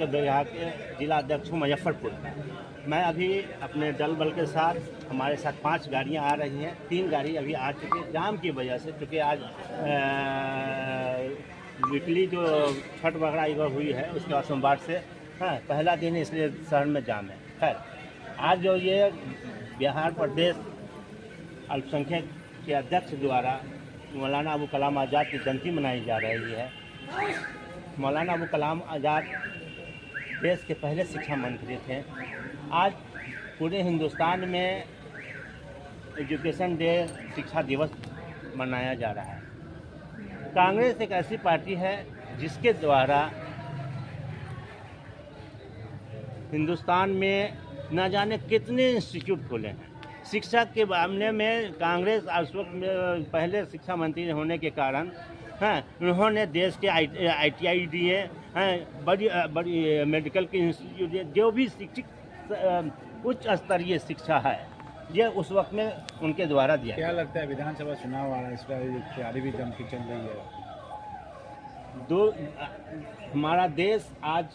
अल्पसंख्यक विभाग के जिला अध्यक्ष हूँ मुजफ्फरपुर का। मैं अभी अपने दल बल के साथ, हमारे साथ 5 गाड़ियाँ आ रही हैं। 3 गाड़ी अभी आ चुकी है जाम की वजह से, क्योंकि आज वीकली जो छठ वगैरह इधर हुई है, उसके बाद सोमवार से पहला दिन है, इसलिए शहर में जाम है। खैर, आज जो ये बिहार प्रदेश अल्पसंख्यक के अध्यक्ष द्वारा मौलाना अबुल कलाम आज़ाद की जयंती मनाई जा रही है। मौलाना अबुल कलाम आज़ाद देश के पहले शिक्षा मंत्री थे। आज पूरे हिंदुस्तान में एजुकेशन डे, शिक्षा दिवस मनाया जा रहा है। कांग्रेस एक ऐसी पार्टी है जिसके द्वारा हिंदुस्तान में न जाने कितने इंस्टीट्यूट खोले हैं। शिक्षा के मामले में कांग्रेस उस वक्त में पहले शिक्षा मंत्री होने के कारण उन्होंने देश के ITI दिए हैं, बड़ी मेडिकल के इंस्टीट्यूट दिए। जो भी शिक्षित उच्च स्तरीय शिक्षा है, ये उस वक्त में उनके द्वारा दिया। क्या लगता है विधानसभा चुनाव आ रहा है, इस पर तैयारी भी जम की चल रही है? हमारा देश आज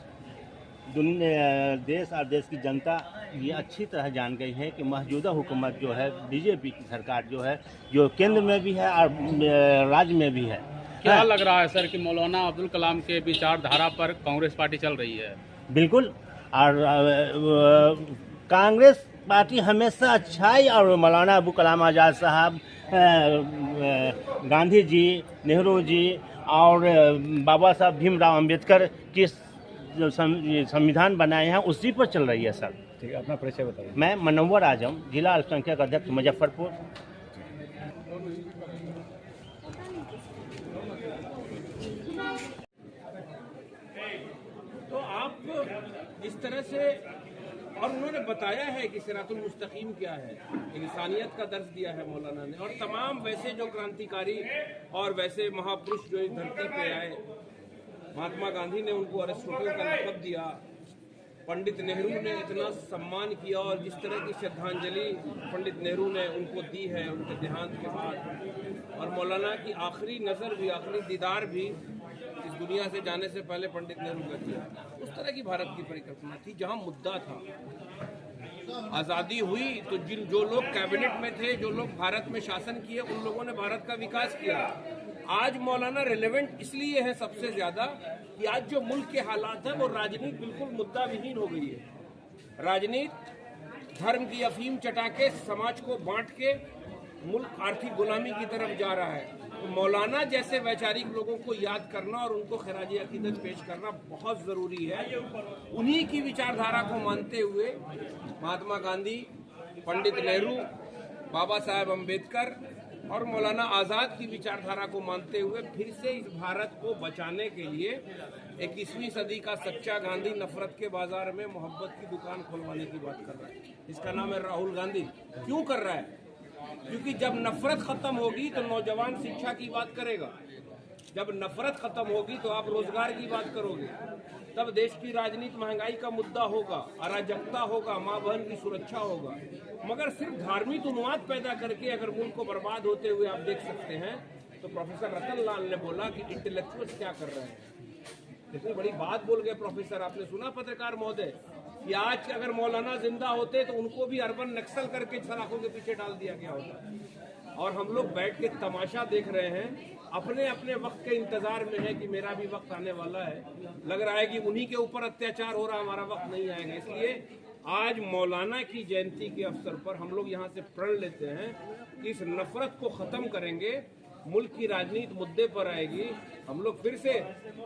देश और देश की जनता ये अच्छी तरह जान गई है कि मौजूदा हुकूमत जो है, BJP की सरकार जो है, जो केंद्र में भी है और राज्य में भी है। क्या लग रहा है सर कि मौलाना अब्दुल कलाम के विचारधारा पर कांग्रेस पार्टी चल रही है? बिल्कुल। और कांग्रेस पार्टी हमेशा अच्छाई और मौलाना अबुल कलाम आज़ाद साहब, गांधी जी, नेहरू जी और बाबा साहब भीमराव अंबेडकर की जो संविधान बनाए हैं, उसी पर चल रही है सर। ठीक है, अपना परिचय बताइए। मैं मनव्वर आजम, जिला अल्पसंख्यक अध्यक्ष मुजफ्फरपुर। तो आप इस तरह से, और उन्होंने बताया है कि सिरातुल मुस्तकीम क्या है, इंसानियत का दर्ज दिया है मौलाना ने। और तमाम वैसे जो क्रांतिकारी और वैसे महापुरुष जो इस धरती पे आए, महात्मा गांधी ने उनको अरिस्टोटल का लक़ब दिया, पंडित नेहरू ने इतना सम्मान किया, और जिस तरह की श्रद्धांजलि पंडित नेहरू ने उनको दी है उनके देहांत के बाद, और मौलाना की आखिरी नज़र भी, आखिरी दीदार भी इस दुनिया से जाने से पहले पंडित नेहरू का किया। उस तरह की भारत की परिकल्पना थी जहां मुद्दा था। आज़ादी हुई तो जो लोग कैबिनेट में थे, जो लोग भारत में शासन किए, उन लोगों ने भारत का विकास किया। आज मौलाना रिलेवेंट इसलिए है सबसे ज़्यादा कि आज जो मुल्क के हालात हैं वो राजनीति बिल्कुल मुद्दा विहीन हो गई है। राजनीति धर्म की अफीम चटा के, समाज को बांट के मुल्क आर्थिक गुलामी की तरफ जा रहा है। तो मौलाना जैसे वैचारिक लोगों को याद करना और उनको खिराज अकीदत पेश करना बहुत ज़रूरी है। उन्हीं की विचारधारा को मानते हुए महात्मा गांधी, पंडित नेहरू, बाबा साहेब अम्बेडकर और मौलाना आज़ाद की विचारधारा को मानते हुए फिर से इस भारत को बचाने के लिए 21वीं सदी का सच्चा गांधी नफरत के बाजार में मोहब्बत की दुकान खुलवाने की बात कर रहा है। इसका नाम है राहुल गांधी। क्यों कर रहा है? क्योंकि जब नफरत खत्म होगी तो नौजवान शिक्षा की बात करेगा, जब नफरत खत्म होगी तो आप रोजगार की बात करोगे, तब देश की राजनीति महंगाई का मुद्दा होगा, अराजकता होगा, माँ बहन की सुरक्षा होगा। मगर सिर्फ धार्मिक उन्माद पैदा करके अगर मुल्क को बर्बाद होते हुए आप देख सकते हैं, तो प्रोफेसर रतन लाल ने बोला कि इंटेलेक्चुअल्स क्या कर रहे हैं। कितनी बड़ी बात बोल गए प्रोफेसर। आपने सुना पत्रकार महोदय कि आज अगर मौलाना जिंदा होते तो उनको भी अर्बन नक्सल करके सलाखों के पीछे डाल दिया गया होता। और हम लोग बैठ के तमाशा देख रहे हैं, अपने अपने वक्त के इंतजार में है कि मेरा भी वक्त आने वाला है। लग रहा है कि उन्हीं के ऊपर अत्याचार हो रहा, हमारा वक्त नहीं आएगा। इसलिए आज मौलाना की जयंती के अवसर पर हम लोग यहाँ से प्रण लेते हैं कि इस नफरत को ख़त्म करेंगे, मुल्क की राजनीति मुद्दे पर आएगी। हम लोग फिर से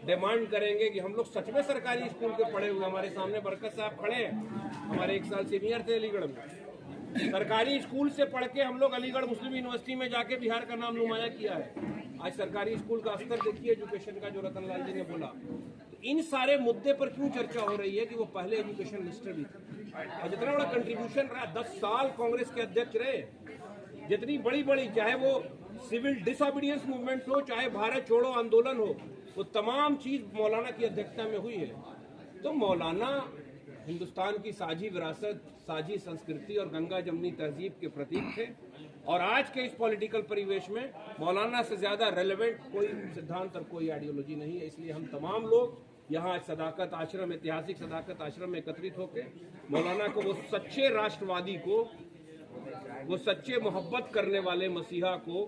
डिमांड करेंगे कि हम लोग सच में सरकारी स्कूल के पढ़े हुए, हमारे सामने बरकत साहब खड़े हैं, हमारे 1 साल सीनियर थे अलीगढ़ में, सरकारी स्कूल से पढ़ के हम लोग अलीगढ़ मुस्लिम यूनिवर्सिटी में जाके बिहार का नाम नुमाया किया है। आज सरकारी स्कूल का स्तर देखिए एजुकेशन का, जो रतन लाल जी ने बोला। तो इन सारे मुद्दे पर क्यों चर्चा हो रही है कि वो पहले एजुकेशन मिनिस्टर भी थे और जितना बड़ा कंट्रीब्यूशन रहा, 10 साल कांग्रेस के अध्यक्ष रहे, जितनी बड़ी बड़ी, चाहे वो सिविल डिसओबीडियंस मूवमेंट हो, चाहे भारत छोड़ो आंदोलन हो, वो तमाम चीज मौलाना की अध्यक्षता में हुई है। तो मौलाना हिंदुस्तान की साझी विरासत, साझी संस्कृति और गंगा जमनी तहजीब के प्रतीक थे। और आज के इस पॉलिटिकल परिवेश में मौलाना से ज्यादा रेलेवेंट कोई सिद्धांत और कोई आइडियोलॉजी नहीं है। इसलिए हम तमाम लोग यहाँ सदाकत आश्रम, ऐतिहासिक सदाकत आश्रम में एकत्रित होकर मौलाना को, वो सच्चे राष्ट्रवादी को, वो सच्चे मोहब्बत करने वाले मसीहा को